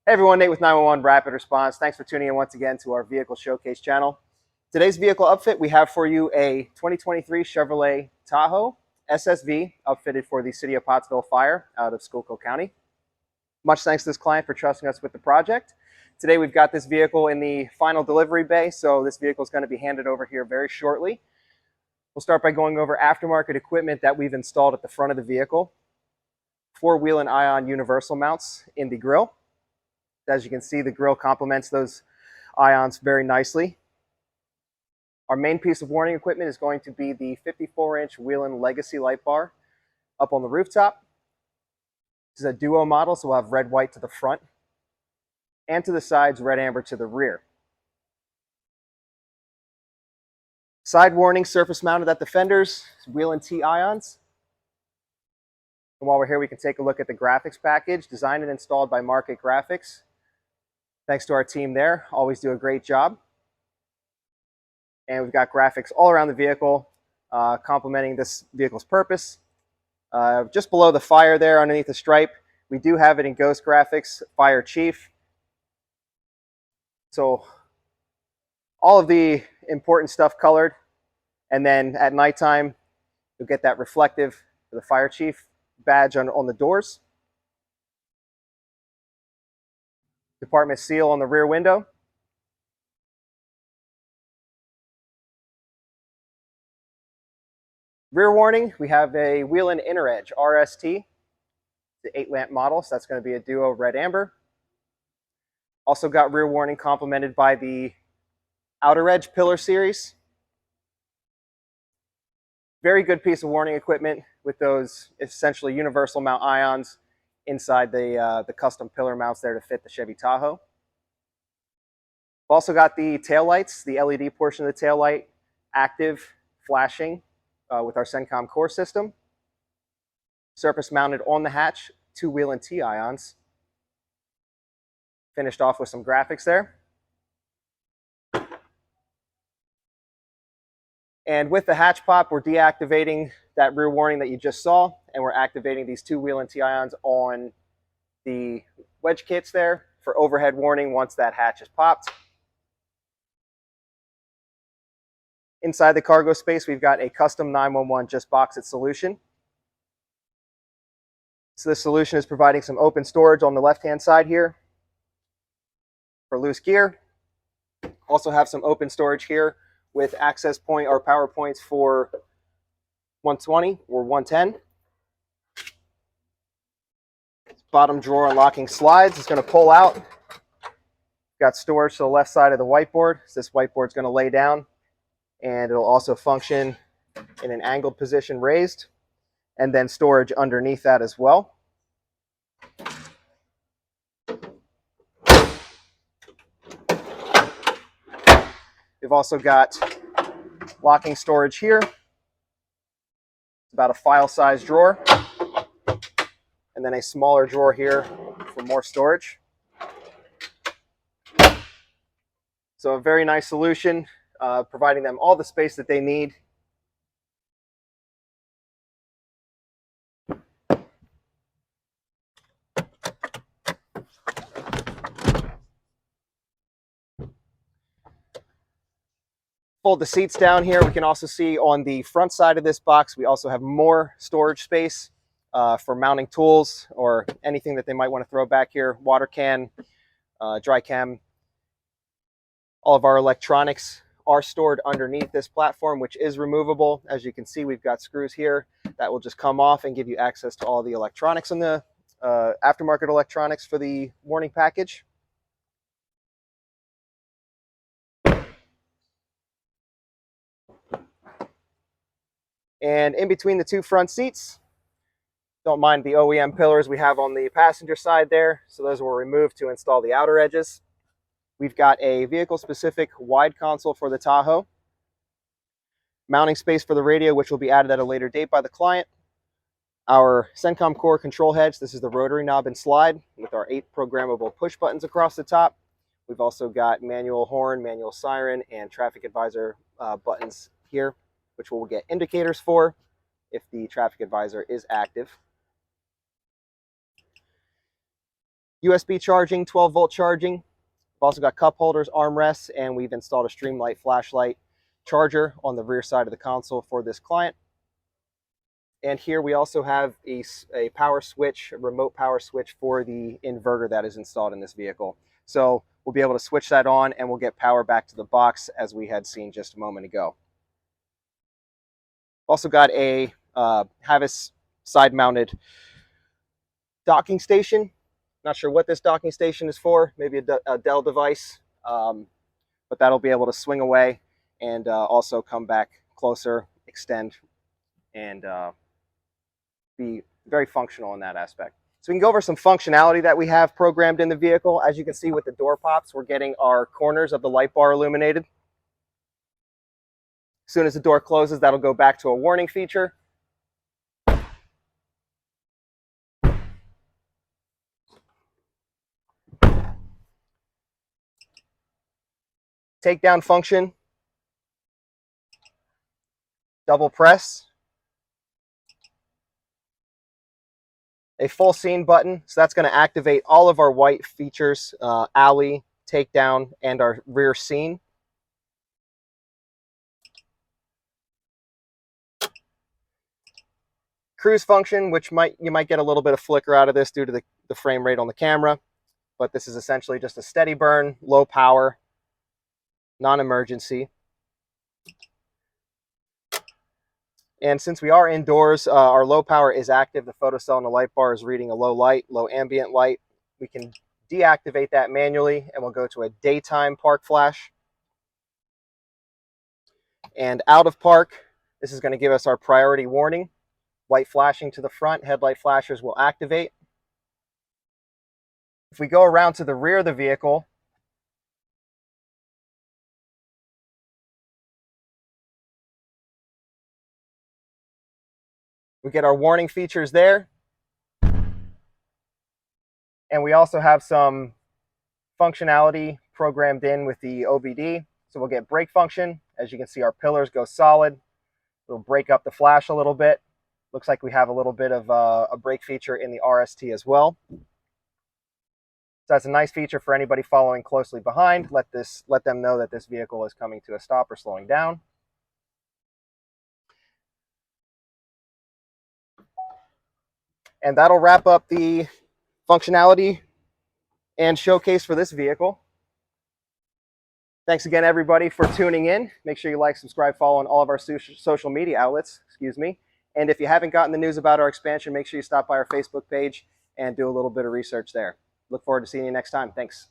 Hey everyone, Nate with 911 Rapid Response. Thanks for tuning in once again to our Vehicle Showcase channel. Today's vehicle upfit, we have for you a 2023 Chevrolet Tahoe SSV outfitted for the City of Pottsville fire out of Schuylkill County. Much thanks to this client for trusting us with the project. Today we've got this vehicle in the final delivery bay, so this vehicle is going to be handed over here very shortly. We'll start by going over aftermarket equipment that we've installed at the front of the vehicle. 4 Whelen ion universal mounts in the grille. As you can see, the grille complements those ions very nicely. Our main piece of warning equipment is going to be the 54-inch Whelen Legacy light bar up on the rooftop. This is a duo model, so we'll have red, white to the front, and to the sides, red, amber to the rear. Side warning, surface mounted at the fenders, Whelen T ions. And while we're here, we can take a look at the graphics package, designed and installed by Mark.It Graphics. Thanks to our team there, always do a great job. And we've got graphics all around the vehicle, complementing this vehicle's purpose. Just below the fire there, underneath the stripe, we do have it in Ghost Graphics, Fire Chief. So all of the important stuff colored. And then at nighttime, you'll get that reflective for the Fire Chief badge on the doors. Department seal on the rear window. Rear warning, we have a Whelen Inner Edge RST, the 8-lamp model, so that's going to be a duo red amber. Also got rear warning complemented by the Outer Edge Pillar Series. Very good piece of warning equipment with those essentially universal mount ions inside the custom pillar mounts there to fit the Chevy Tahoe. We've also got the tail lights, the LED portion of the tail light, active flashing with our CENTCOM core system. Surface mounted on the hatch, 2 Whelen T ions. Finished off with some graphics there. And with the hatch pop, we're deactivating that rear warning that you just saw, and we're activating these 2 Whelen T ions on the wedge kits there for overhead warning once that hatch is popped. Inside the cargo space, we've got a custom 911 Just Box It solution. So this solution is providing some open storage on the left-hand side here for loose gear. Also have some open storage here with access point or power points for 120 or 110. Bottom drawer locking slides. It's going to pull out. Got storage to the left side of the whiteboard. So this whiteboard is going to lay down, and it'll also function in an angled position raised, and then storage underneath that as well. We've also got locking storage here. It's about a file-sized drawer. And then a smaller drawer here for more storage. So a very nice solution, providing them all the space that they need. Fold the seats down here. We can also see on the front side of this box, we also have more storage space for mounting tools or anything that they might want to throw back here. Water can, dry chem. All of our electronics are stored underneath this platform, which is removable. As you can see, we've got screws here that will just come off and give you access to all the electronics in the aftermarket electronics for the warning package. And in between the two front seats, don't mind the OEM pillars we have on the passenger side there. So those will remove to install the outer edges. We've got a vehicle-specific wide console for the Tahoe. Mounting space for the radio, which will be added at a later date by the client. Our CENTCOM core control heads. This is the rotary knob and slide with our 8 programmable push buttons across the top. We've also got manual horn, manual siren, and traffic advisor buttons here, which we'll get indicators for if the traffic advisor is active. USB charging, 12-volt charging. We've also got cup holders, armrests, and we've installed a Streamlight flashlight charger on the rear side of the console for this client. And here we also have a power switch, a remote power switch for the inverter that is installed in this vehicle. So we'll be able to switch that on and we'll get power back to the box as we had seen just a moment ago. Also got a Havas side-mounted docking station. Not sure what this docking station is for, maybe a Dell device, but that'll be able to swing away and also come back closer, extend, and be very functional in that aspect. So we can go over some functionality that we have programmed in the vehicle. As you can see with the door pops, we're getting our corners of the light bar illuminated. As soon as the door closes, that'll go back to a warning feature. Takedown function, double press. A full scene button, so that's going to activate all of our white features, alley, takedown, and our rear scene. Cruise function, which you might get a little bit of flicker out of this due to the frame rate on the camera, but this is essentially just a steady burn, low power, non-emergency. And since we are indoors, our low power is active. The photocell on the light bar is reading a low light, low ambient light. We can deactivate that manually and we'll go to a daytime park flash. And out of park, this is going to give us our priority warning. White flashing to the front, headlight flashers will activate. If we go around to the rear of the vehicle, we get our warning features there. And we also have some functionality programmed in with the OBD. So we'll get brake function. As you can see, our pillars go solid. It'll break up the flash a little bit. Looks like we have a little bit of a brake feature in the RST as well. So that's a nice feature for anybody following closely behind. Let them know that this vehicle is coming to a stop or slowing down. And that'll wrap up the functionality and showcase for this vehicle. Thanks again, everybody, for tuning in. Make sure you like, subscribe, follow on all of our social media outlets, And if you haven't gotten the news about our expansion, make sure you stop by our Facebook page and do a little bit of research there. Look forward to seeing you next time. Thanks.